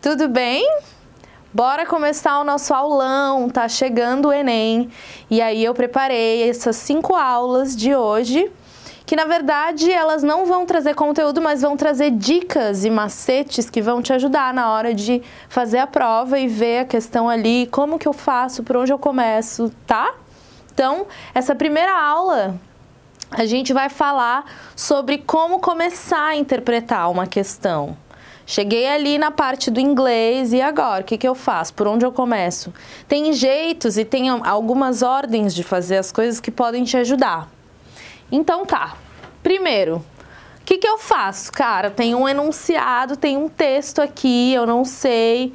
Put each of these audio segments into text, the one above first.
Tudo bem? Bora começar o nosso aulão, tá chegando o Enem. E aí eu preparei essas 5 aulas de hoje, que na verdade elas não vão trazer conteúdo, mas vão trazer dicas e macetes que vão te ajudar na hora de fazer a prova e ver a questão ali, como que eu faço, por onde eu começo, tá? Então, essa primeira aula a gente vai falar sobre como começar a interpretar uma questão. Cheguei ali na parte do inglês e agora, o que eu faço? Por onde eu começo? Tem jeitos e tem algumas ordens de fazer as coisas que podem te ajudar. Então tá, primeiro, o que eu faço? Cara, tem um enunciado, tem um texto aqui, eu não sei.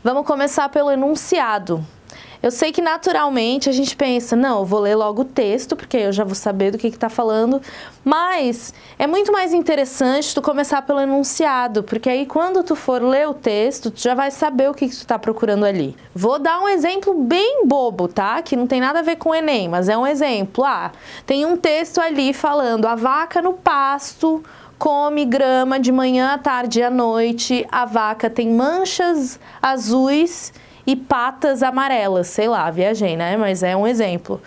Vamos começar pelo enunciado. Eu sei que naturalmente a gente pensa, não, eu vou ler logo o texto, porque eu já vou saber do que tá falando, mas é muito mais interessante tu começar pelo enunciado, porque aí quando tu for ler o texto, tu já vai saber o que tu tá procurando ali. Vou dar um exemplo bem bobo, tá? Que não tem nada a ver com o Enem, mas é um exemplo. Tem um texto ali falando, a vaca no pasto come grama de manhã à tarde e à noite, a vaca tem manchas azuis e patas amarelas, sei lá, viajei, né? Mas é um exemplo.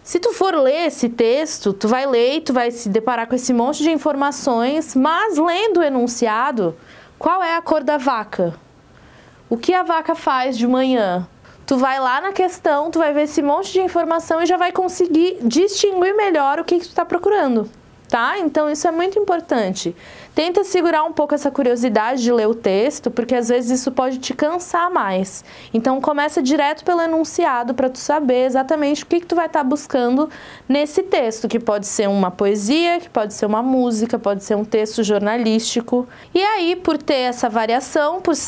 Se tu for ler esse texto, tu vai ler e tu vai se deparar com esse monte de informações, mas lendo o enunciado, qual é a cor da vaca? O que a vaca faz de manhã? Tu vai lá na questão, tu vai ver esse monte de informação e já vai conseguir distinguir melhor o que tu tá procurando, tá? Então isso é muito importante. Tenta segurar um pouco essa curiosidade de ler o texto, porque às vezes isso pode te cansar mais. Então começa direto pelo enunciado para tu saber exatamente o que tu vai estar buscando nesse texto, que pode ser uma poesia, que pode ser uma música, pode ser um texto jornalístico. E aí, por ter essa variação, pode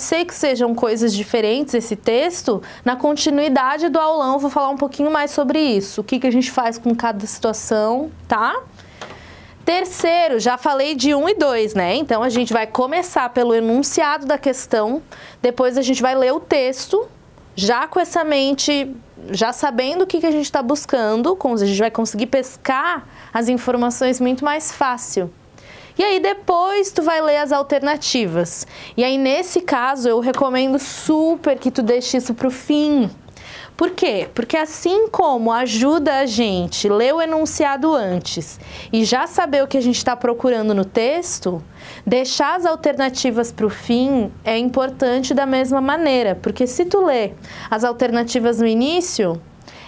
ser que sejam coisas diferentes esse texto, na continuidade do aulão eu vou falar um pouquinho mais sobre isso, o que a gente faz com cada situação, tá? Terceiro, já falei de 1 e 2, né? Então, a gente vai começar pelo enunciado da questão, depois a gente vai ler o texto, já com essa mente, já sabendo o que a gente está buscando, a gente vai conseguir pescar as informações muito mais fácil. E aí, depois, tu vai ler as alternativas. E aí, nesse caso, eu recomendo super que tu deixe isso para o fim. Por quê? Porque assim como ajuda a gente ler o enunciado antes e já saber o que a gente está procurando no texto, deixar as alternativas para o fim é importante da mesma maneira, porque se tu lê as alternativas no início,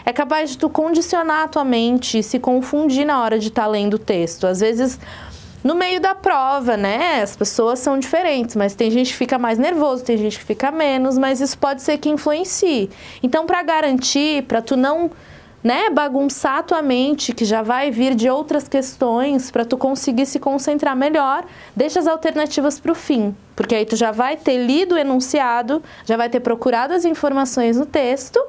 é capaz de tu condicionar a tua mente e se confundir na hora de estar lendo o texto. Às vezes, no meio da prova, né, as pessoas são diferentes, mas tem gente que fica mais nervoso, tem gente que fica menos, mas isso pode ser que influencie. Então, para garantir, para tu não, né, bagunçar a tua mente, que já vai vir de outras questões, para tu conseguir se concentrar melhor, deixa as alternativas para o fim, porque aí tu já vai ter lido o enunciado, já vai ter procurado as informações no texto,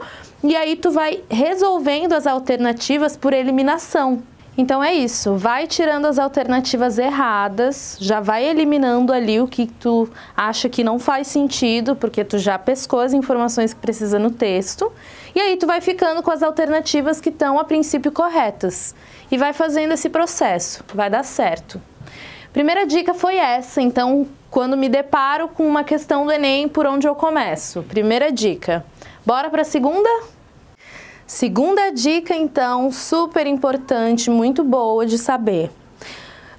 e aí tu vai resolvendo as alternativas por eliminação. Então é isso, vai tirando as alternativas erradas, já vai eliminando ali o que tu acha que não faz sentido, porque tu já pescou as informações que precisa no texto, e aí tu vai ficando com as alternativas que estão a princípio corretas, e vai fazendo esse processo, vai dar certo. Primeira dica foi essa, então quando me deparo com uma questão do Enem, por onde eu começo? Primeira dica. Bora para a segunda? Segunda dica, então, super importante, muito boa de saber.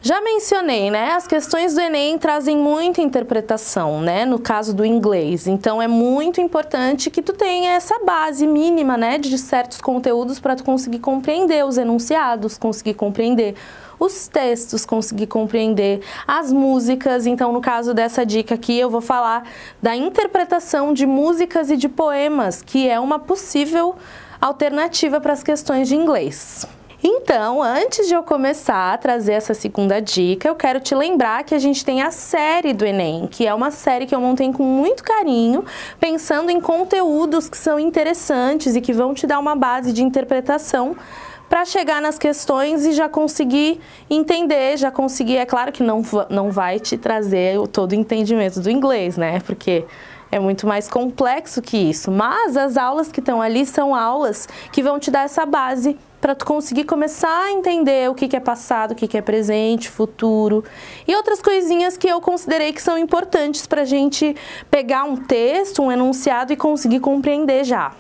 Já mencionei, né? As questões do Enem trazem muita interpretação, né? No caso do inglês. Então, é muito importante que tu tenha essa base mínima, né? De certos conteúdos para tu conseguir compreender os enunciados, conseguir compreender os textos, conseguir compreender as músicas. Então, no caso dessa dica aqui, eu vou falar da interpretação de músicas e de poemas, que é uma possível alternativa para as questões de inglês. Então, antes de eu começar a trazer essa segunda dica, eu quero te lembrar que a gente tem a série do Enem, que é uma série que eu montei com muito carinho, pensando em conteúdos que são interessantes e que vão te dar uma base de interpretação para chegar nas questões e já conseguir entender, já conseguir, é claro que não vai te trazer todo o entendimento do inglês, né? Porque é muito mais complexo que isso, mas as aulas que estão ali são aulas que vão te dar essa base para tu conseguir começar a entender o que é passado, o que é presente, futuro e outras coisinhas que eu considerei que são importantes para a gente pegar um texto, um enunciado e conseguir compreender já.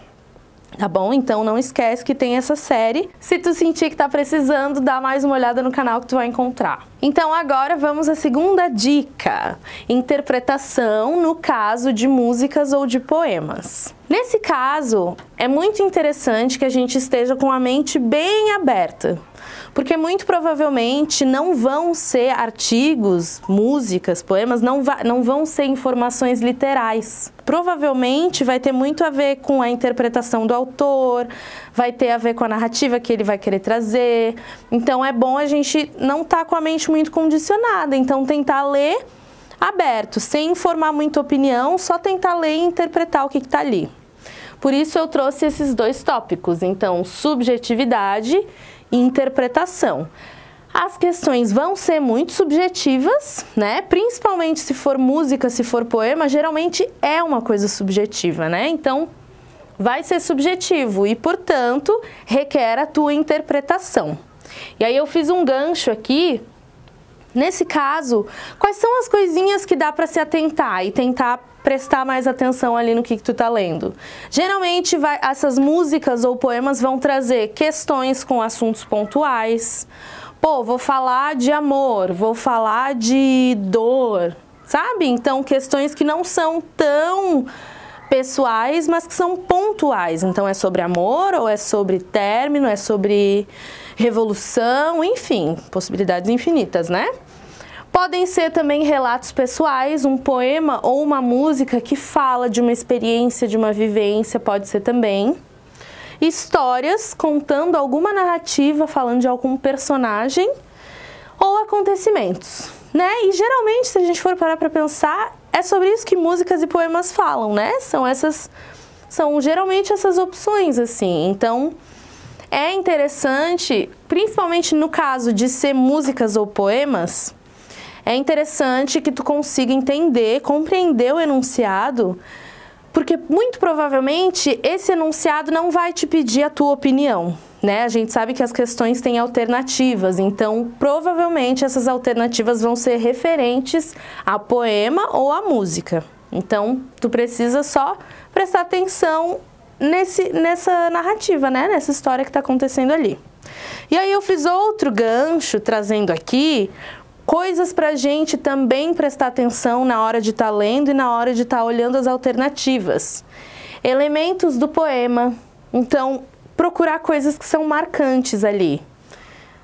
Tá bom? Então não esquece que tem essa série. Se tu sentir que tá precisando, dá mais uma olhada no canal que tu vai encontrar. Então agora vamos à segunda dica. Interpretação no caso de músicas ou de poemas. Nesse caso, é muito interessante que a gente esteja com a mente bem aberta. Porque muito provavelmente não vão ser artigos, músicas, poemas, não vão ser informações literais. Provavelmente vai ter muito a ver com a interpretação do autor, vai ter a ver com a narrativa que ele vai querer trazer. Então é bom a gente não estar com a mente muito condicionada, então tentar ler aberto, sem formar muita opinião, só tentar ler e interpretar o que está ali. Por isso eu trouxe esses dois tópicos, então subjetividade e interpretação. As questões vão ser muito subjetivas, né? Principalmente se for música, se for poema, geralmente é uma coisa subjetiva, né? Então, vai ser subjetivo e, portanto, requer a tua interpretação. E aí eu fiz um gancho aqui. Nesse caso, quais são as coisinhas que dá para se atentar e tentar prestar mais atenção ali no que tu tá lendo? Geralmente, essas músicas ou poemas vão trazer questões com assuntos pontuais. Pô, vou falar de amor, vou falar de dor, sabe? Então, questões que não são tão pessoais, mas que são pontuais. Então, é sobre amor, ou é sobre término, é sobre revolução, enfim, possibilidades infinitas, né? Podem ser também relatos pessoais, um poema ou uma música que fala de uma experiência, de uma vivência, pode ser também. Histórias contando alguma narrativa, falando de algum personagem ou acontecimentos, né? E geralmente, se a gente for parar para pensar, é sobre isso que músicas e poemas falam, né? São geralmente essas opções, assim. Então, é interessante, principalmente no caso de ser músicas ou poemas, é interessante que tu consiga entender, compreender o enunciado, porque muito provavelmente esse enunciado não vai te pedir a tua opinião, né? A gente sabe que as questões têm alternativas, então provavelmente essas alternativas vão ser referentes a poema ou a música. Então tu precisa só prestar atenção nessa narrativa, né? Nessa história que está acontecendo ali. E aí eu fiz outro gancho trazendo aqui coisas para a gente também prestar atenção na hora de estar lendo e na hora de estar olhando as alternativas. Elementos do poema, então procurar coisas que são marcantes ali.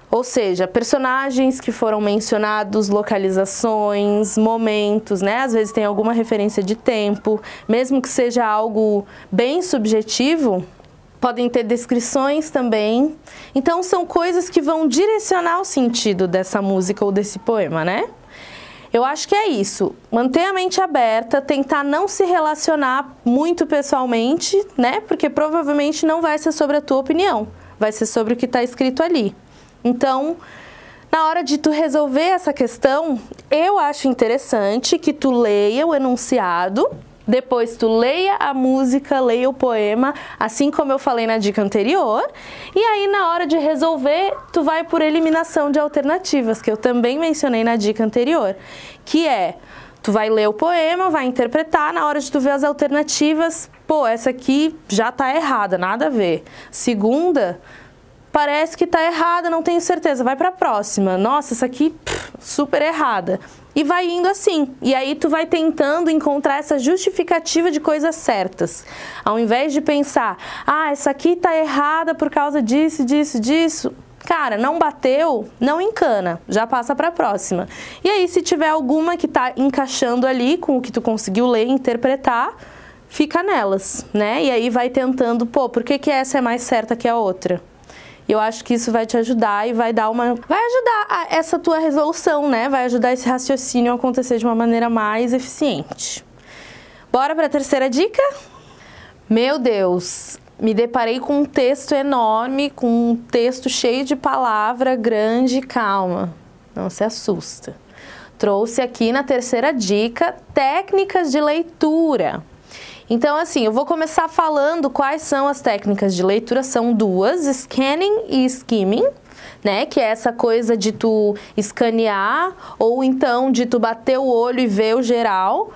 Ou seja, personagens que foram mencionados, localizações, momentos, né? Às vezes tem alguma referência de tempo, mesmo que seja algo bem subjetivo, podem ter descrições também. Então, são coisas que vão direcionar o sentido dessa música ou desse poema, né? Eu acho que é isso. Manter a mente aberta, tentar não se relacionar muito pessoalmente, né? Porque provavelmente não vai ser sobre a tua opinião, vai ser sobre o que está escrito ali. Então, na hora de tu resolver essa questão, eu acho interessante que tu leia o enunciado, depois tu leia a música, leia o poema, assim como eu falei na dica anterior, e aí na hora de resolver, tu vai por eliminação de alternativas, que eu também mencionei na dica anterior, que é, tu vai ler o poema, vai interpretar, na hora de tu ver as alternativas, pô, essa aqui já tá errada, nada a ver. Segunda, parece que tá errada, não tenho certeza, vai pra próxima. Nossa, essa aqui, super errada. E vai indo assim. E aí tu vai tentando encontrar essa justificativa de coisas certas. Ao invés de pensar, ah, essa aqui tá errada por causa disso, disso, disso. Cara, não bateu, não encana, já passa pra próxima. E aí, se tiver alguma que tá encaixando ali com o que tu conseguiu ler e interpretar, fica nelas, né? E aí vai tentando, pô, por que essa é mais certa que a outra? E eu acho que isso vai te ajudar e vai ajudar essa tua resolução, né? Vai ajudar esse raciocínio a acontecer de uma maneira mais eficiente. Bora para a terceira dica? Meu Deus, me deparei com um texto enorme, com um texto cheio de palavra, grande, calma. Não se assusta. Trouxe aqui na terceira dica técnicas de leitura. Então, assim, eu vou começar falando quais são as técnicas de leitura. São duas, scanning e skimming, né? Que é essa coisa de tu escanear ou então de tu bater o olho e ver o geral.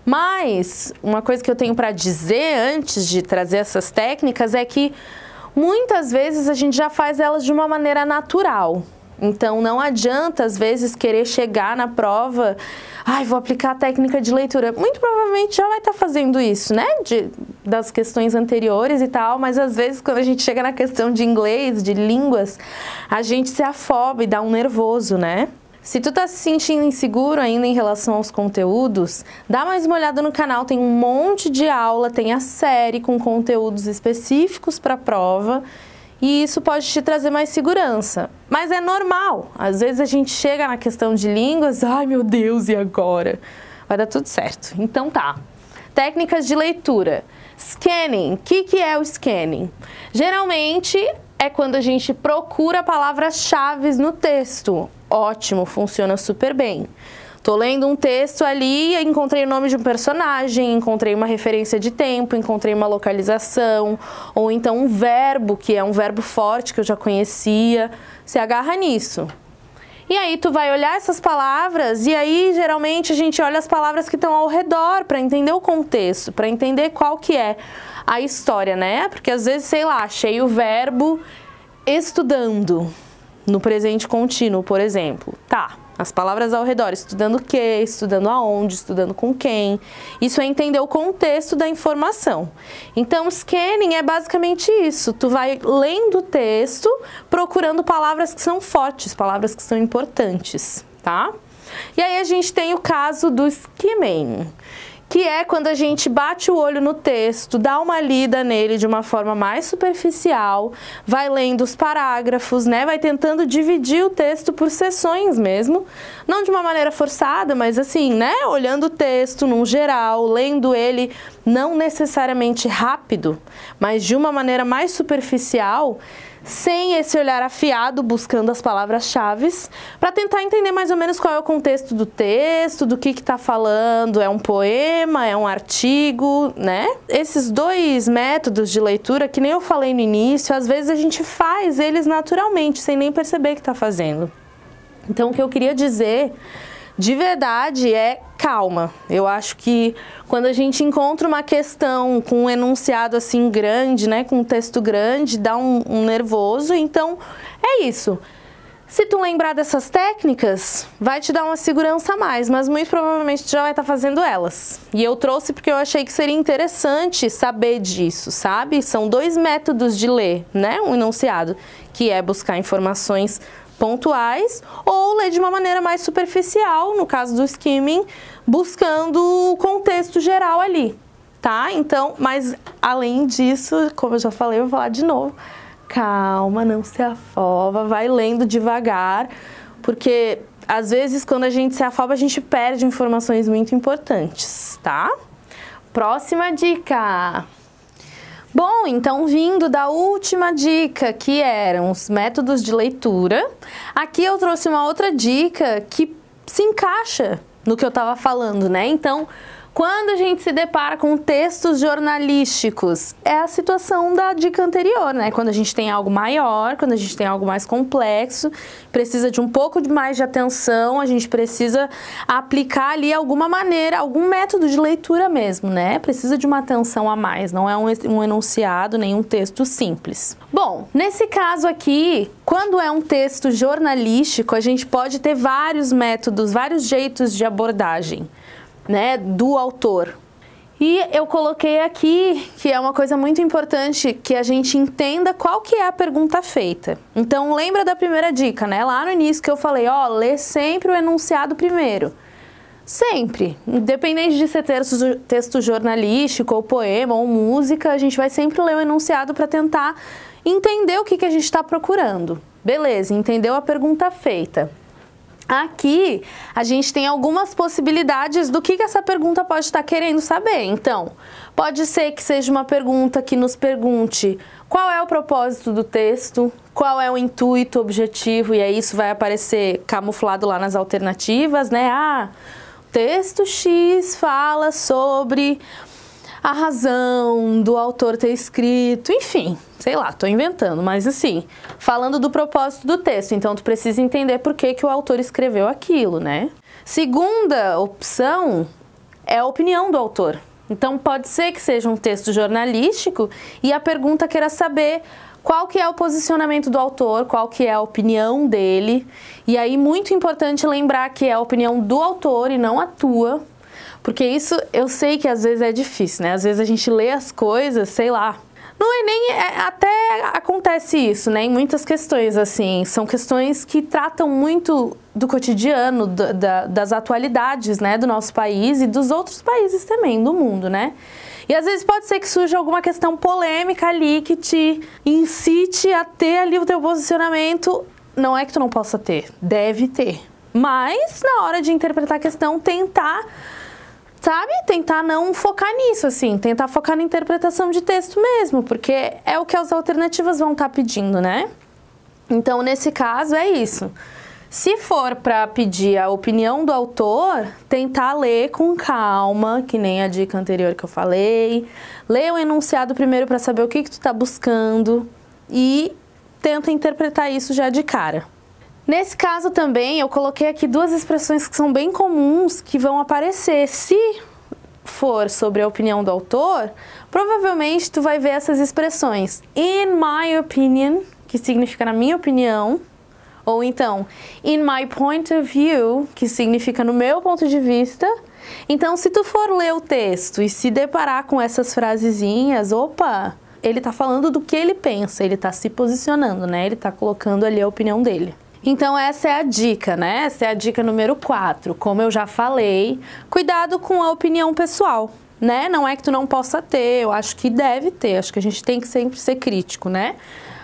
Mas uma coisa que eu tenho para dizer antes de trazer essas técnicas é que muitas vezes a gente já faz elas de uma maneira natural. Então, não adianta, às vezes, querer chegar na prova, vou aplicar a técnica de leitura. Muito provavelmente já vai estar fazendo isso, né? Das questões anteriores e tal, mas às vezes, quando a gente chega na questão de inglês, de línguas, a gente se afoba e dá um nervoso, né? Se tu tá se sentindo inseguro ainda em relação aos conteúdos, dá mais uma olhada no canal, tem um monte de aula, tem a série com conteúdos específicos para a prova, e isso pode te trazer mais segurança. Mas é normal. Às vezes a gente chega na questão de línguas, ai meu Deus, e agora? Vai dar tudo certo. Então tá. Técnicas de leitura. Scanning. O que é o scanning? Geralmente é quando a gente procura palavras-chave no texto. Ótimo, funciona super bem. Tô lendo um texto ali, encontrei o nome de um personagem, encontrei uma referência de tempo, encontrei uma localização, ou então um verbo, que é um verbo forte que eu já conhecia. Você agarra nisso. E aí tu vai olhar essas palavras, e aí geralmente a gente olha as palavras que estão ao redor para entender o contexto, para entender qual que é a história, né? Porque às vezes, sei lá, achei o verbo estudando no presente contínuo, por exemplo. Tá. As palavras ao redor, estudando o quê, estudando aonde, estudando com quem. Isso é entender o contexto da informação. Então, scanning é basicamente isso. Tu vai lendo o texto, procurando palavras que são fortes, palavras que são importantes, tá? E aí a gente tem o caso do skimming, que é quando a gente bate o olho no texto, dá uma lida nele de uma forma mais superficial, vai lendo os parágrafos, né? Vai tentando dividir o texto por seções mesmo, não de uma maneira forçada, mas assim, né? Olhando o texto num geral, lendo ele não necessariamente rápido, mas de uma maneira mais superficial, sem esse olhar afiado, buscando as palavras-chave, para tentar entender mais ou menos qual é o contexto do texto, do que está falando, é um poema, é um artigo, né? Esses dois métodos de leitura, que nem eu falei no início, às vezes a gente faz eles naturalmente, sem nem perceber que está fazendo. Então, o que eu queria dizer, de verdade, é calma. Eu acho que quando a gente encontra uma questão com um enunciado assim grande, né, com um texto grande, dá um nervoso. Então, é isso. Se tu lembrar dessas técnicas, vai te dar uma segurança a mais, mas muito provavelmente tu já vai estar fazendo elas. E eu trouxe porque eu achei que seria interessante saber disso, sabe? São dois métodos de ler, né, um enunciado, que é buscar informações pontuais ou ler de uma maneira mais superficial, no caso do skimming, buscando o contexto geral ali, tá? Então, mas além disso, como eu já falei, eu vou falar de novo, calma, não se afoba, vai lendo devagar, porque às vezes quando a gente se afoba, a gente perde informações muito importantes, tá? Próxima dica! Bom, então vindo da última dica, que eram os métodos de leitura, aqui eu trouxe uma outra dica que se encaixa no que eu estava falando, né? Então, quando a gente se depara com textos jornalísticos, é a situação da dica anterior, né? Quando a gente tem algo maior, quando a gente tem algo mais complexo, precisa de um pouco mais de atenção, a gente precisa aplicar ali alguma maneira, algum método de leitura mesmo, né? Precisa de uma atenção a mais, não é um enunciado, nem um texto simples. Bom, nesse caso aqui, quando é um texto jornalístico, a gente pode ter vários métodos, vários jeitos de abordagem, né, do autor. E eu coloquei aqui que é uma coisa muito importante que a gente entenda qual que é a pergunta feita. Então, lembra da primeira dica, né? Lá no início que eu falei, ó, lê sempre o enunciado primeiro. Sempre. Independente de ser texto jornalístico, ou poema, ou música, a gente vai sempre ler o enunciado para tentar entender o que a gente está procurando. Beleza, entendeu a pergunta feita. Aqui, a gente tem algumas possibilidades do que essa pergunta pode estar querendo saber. Então, pode ser que seja uma pergunta que nos pergunte qual é o propósito do texto, qual é o intuito, objetivo, e aí isso vai aparecer camuflado lá nas alternativas, né? Ah, texto X fala sobre a razão do autor ter escrito, enfim, sei lá, tô inventando, mas assim, falando do propósito do texto, então tu precisa entender por que que o autor escreveu aquilo, né? Segunda opção é a opinião do autor. Então pode ser que seja um texto jornalístico e a pergunta queira saber qual que é o posicionamento do autor, qual que é a opinião dele. E aí, muito importante lembrar que é a opinião do autor e não a tua, porque isso eu sei que às vezes é difícil, né? Às vezes a gente lê as coisas, sei lá. No Enem até acontece isso, né? Em muitas questões, assim, são questões que tratam muito do cotidiano, das atualidades, né? Do nosso país e dos outros países também, do mundo, né? E às vezes pode ser que surja alguma questão polêmica ali que te incite a ter ali o teu posicionamento. Não é que tu não possa ter, deve ter. Mas na hora de interpretar a questão, tentar, sabe? Tentar não focar nisso, assim. Tentar focar na interpretação de texto mesmo, porque é o que as alternativas vão estar pedindo, né? Então, nesse caso, é isso. Se for para pedir a opinião do autor, tentar ler com calma, que nem a dica anterior que eu falei. Lê o enunciado primeiro para saber o que tu tá buscando e tenta interpretar isso já de cara. Nesse caso também, eu coloquei aqui duas expressões que são bem comuns que vão aparecer. Se for sobre a opinião do autor, provavelmente tu vai ver essas expressões. In my opinion, que significa na minha opinião. Ou então, in my point of view, que significa no meu ponto de vista. Então, se tu for ler o texto e se deparar com essas frasezinhas, opa, ele tá falando do que ele pensa, ele tá se posicionando, né? Ele tá colocando ali a opinião dele. Então, essa é a dica, né? Essa é a dica número 4. Como eu já falei, cuidado com a opinião pessoal, né? Não é que tu não possa ter, eu acho que deve ter, acho que a gente tem que sempre ser crítico, né?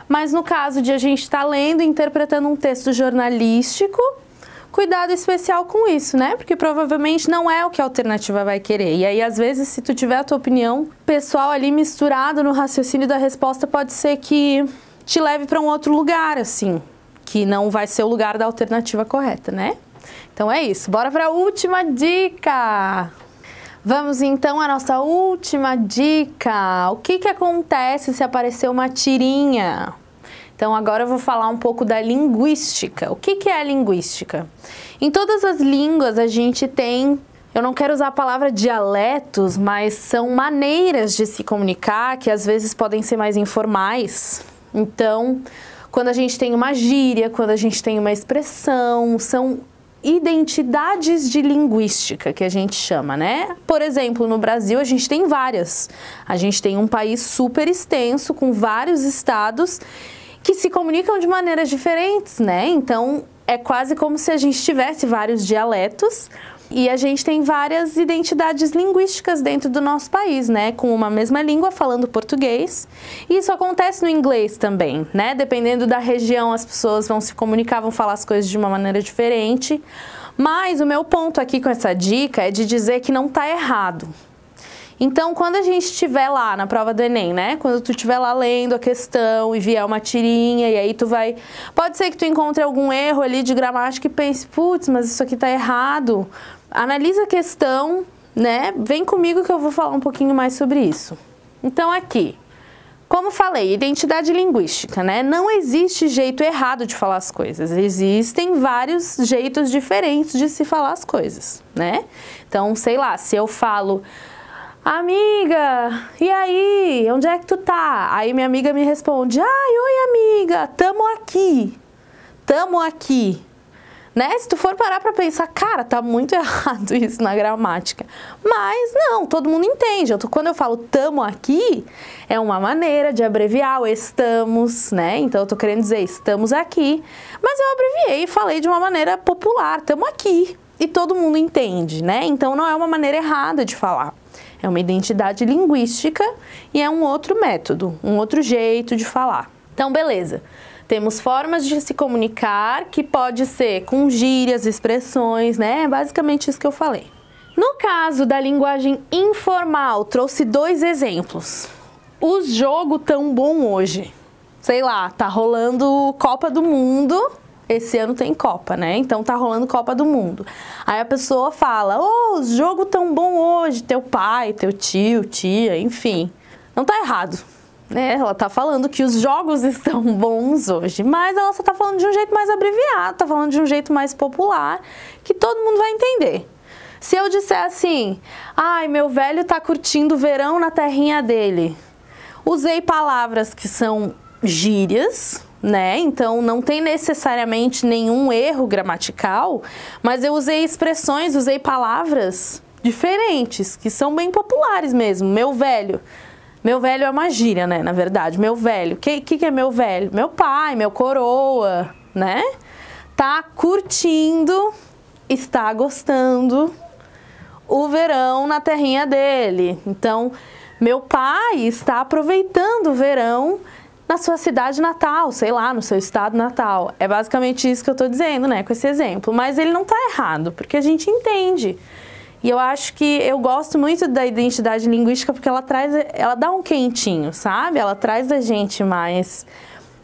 Mas no caso de a gente estar lendo e interpretando um texto jornalístico, cuidado especial com isso, né? Porque provavelmente não é o que a alternativa vai querer. E aí, às vezes, se tu tiver a tua opinião pessoal ali misturado no raciocínio da resposta, pode ser que te leve para um outro lugar, assim, que não vai ser o lugar da alternativa correta, né? Então é isso. Bora para a última dica! Vamos então à nossa última dica. O que acontece se aparecer uma tirinha? Então agora eu vou falar um pouco da linguística. O que é a linguística? Em todas as línguas a gente tem, eu não quero usar a palavra dialetos, mas são maneiras de se comunicar que às vezes podem ser mais informais. Então, quando a gente tem uma gíria, quando a gente tem uma expressão, são identidades de linguística, que a gente chama, né? Por exemplo, no Brasil a gente tem várias. A gente tem um país super extenso, com vários estados que se comunicam de maneiras diferentes, né? Então, é quase como se a gente tivesse vários dialetos e a gente tem várias identidades linguísticas dentro do nosso país, né? Com uma mesma língua, falando português. E isso acontece no inglês também, né? Dependendo da região, as pessoas vão se comunicar, vão falar as coisas de uma maneira diferente. Mas o meu ponto aqui com essa dica é de dizer que não tá errado. Então, quando a gente estiver lá na prova do Enem, né? Quando tu estiver lá lendo a questão e vier uma tirinha, e aí tu vai... Pode ser que tu encontre algum erro ali de gramática e pense, putz, mas isso aqui tá errado. Analisa a questão, né? Vem comigo que eu vou falar um pouquinho mais sobre isso. Então, aqui, como falei, identidade linguística, né? Não existe jeito errado de falar as coisas. Existem vários jeitos diferentes de se falar as coisas, né? Então, sei lá, se eu falo... Amiga, e aí? Onde é que tu tá? Aí minha amiga me responde, ai, oi amiga, tamo aqui, né? Se tu for parar pra pensar, cara, tá muito errado isso na gramática. Mas não, todo mundo entende. Quando eu falo tamo aqui, é uma maneira de abreviar o estamos, né? Então eu tô querendo dizer estamos aqui, mas eu abreviei e falei de uma maneira popular, tamo aqui. E todo mundo entende, né? Então não é uma maneira errada de falar. É uma identidade linguística e é um outro método, um outro jeito de falar. Então, beleza. Temos formas de se comunicar que pode ser com gírias, expressões, né? É basicamente isso que eu falei. No caso da linguagem informal, trouxe 2 exemplos. O jogo tão bom hoje. Sei lá, tá rolando Copa do Mundo esse ano tem Copa, né? Então tá rolando Copa do Mundo. Aí a pessoa fala, ô, jogo tão bom hoje, teu pai, teu tio, tia, enfim. Não tá errado, né? Ela tá falando que os jogos estão bons hoje, mas ela só tá falando de um jeito mais abreviado, tá falando de um jeito mais popular, que todo mundo vai entender. Se eu disser assim, ai, meu velho tá curtindo o verão na terrinha dele, usei palavras que são gírias, né? Então não tem necessariamente nenhum erro gramatical, mas eu usei expressões, usei palavras diferentes, que são bem populares mesmo. Meu velho é uma gíria, né? Na verdade, meu velho. O que é meu velho? Meu pai, meu coroa, né? Tá curtindo, está gostando o verão na terrinha dele. Então, meu pai está aproveitando o verão na sua cidade natal, sei lá, no seu estado natal. É basicamente isso que eu tô dizendo, né, com esse exemplo. Mas ele não tá errado, porque a gente entende. E eu acho que eu gosto muito da identidade linguística porque ela dá um quentinho, sabe? Ela traz a gente mais,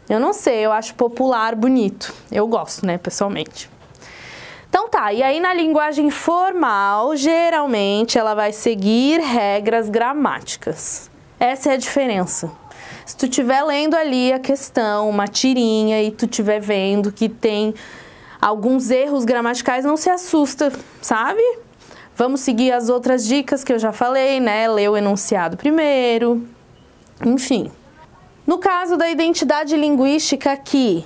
eu não sei, eu acho popular, bonito. Eu gosto, né, pessoalmente. Então tá, e aí na linguagem formal, geralmente ela vai seguir regras gramáticas. Essa é a diferença. Se tu estiver lendo ali a questão, uma tirinha, e tu estiver vendo que tem alguns erros gramaticais, não se assusta, sabe? Vamos seguir as outras dicas que eu já falei, né? Ler o enunciado primeiro, enfim. No caso da identidade linguística aqui,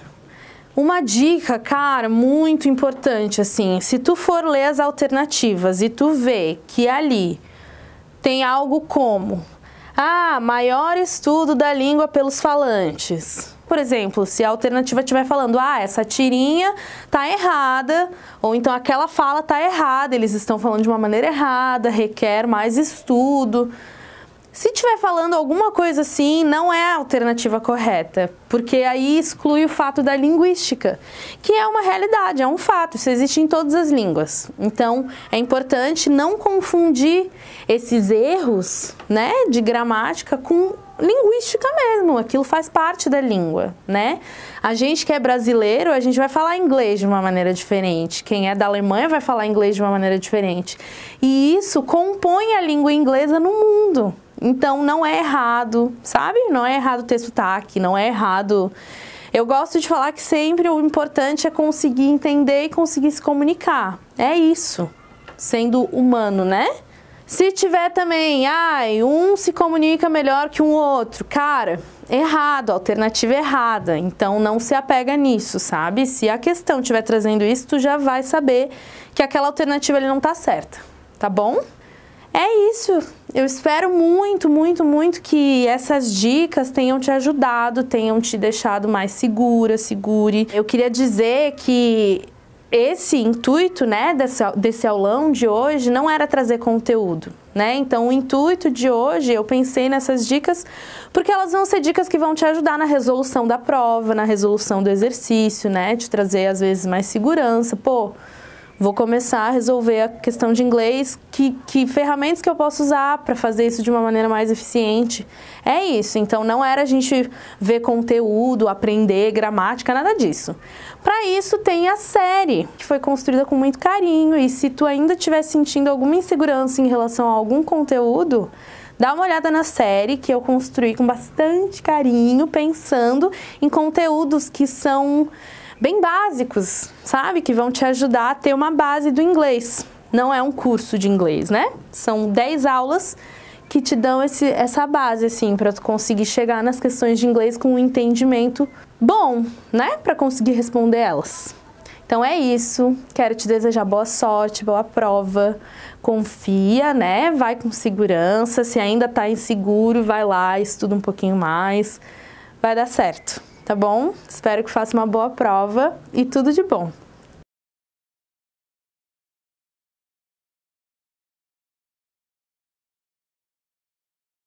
uma dica, cara, muito importante, assim, se tu for ler as alternativas e tu vê que ali tem algo como maior estudo da língua pelos falantes. Por exemplo, se a alternativa estiver falando, essa tirinha tá errada, ou então aquela fala tá errada, eles estão falando de uma maneira errada, requer mais estudo. Se estiver falando alguma coisa assim, não é a alternativa correta, porque aí exclui o fato da linguística, que é uma realidade, é um fato, isso existe em todas as línguas. Então, é importante não confundir esses erros, né, de gramática com linguística mesmo, aquilo faz parte da língua, né? A gente que é brasileiro, a gente vai falar inglês de uma maneira diferente. Quem é da Alemanha vai falar inglês de uma maneira diferente. E isso compõe a língua inglesa no mundo. Então, não é errado, sabe? Não é errado ter sotaque, não é errado. Eu gosto de falar que sempre o importante é conseguir entender e conseguir se comunicar. É isso, sendo humano, né? Se tiver também, um se comunica melhor que um outro, cara, errado, alternativa errada. Então, não se apega nisso, sabe? Se a questão estiver trazendo isso, tu já vai saber que aquela alternativa ali não tá certa, tá bom? É isso, eu espero muito, muito, muito que essas dicas tenham te ajudado, tenham te deixado mais segure. Eu queria dizer que esse intuito, né, desse aulão de hoje não era trazer conteúdo, né? Então, o intuito de hoje, eu pensei nessas dicas porque elas vão ser dicas que vão te ajudar na resolução da prova, na resolução do exercício, né? Te trazer, às vezes, mais segurança. Vou começar a resolver a questão de inglês, que ferramentas que eu posso usar para fazer isso de uma maneira mais eficiente. É isso, então não era a gente ver conteúdo, aprender gramática, nada disso. Para isso tem a série, que foi construída com muito carinho, e se tu ainda estiver sentindo alguma insegurança em relação a algum conteúdo, dá uma olhada na série que eu construí com bastante carinho, pensando em conteúdos que são bem básicos, sabe? Que vão te ajudar a ter uma base do inglês. Não é um curso de inglês, né? São 10 aulas que te dão essa base, assim, para tu conseguir chegar nas questões de inglês com um entendimento bom, né? Para conseguir responder elas. Então é isso. Quero te desejar boa sorte, boa prova. Confia, né? Vai com segurança. Se ainda tá inseguro, vai lá, estuda um pouquinho mais. Vai dar certo. Tá bom? Espero que faça uma boa prova e tudo de bom!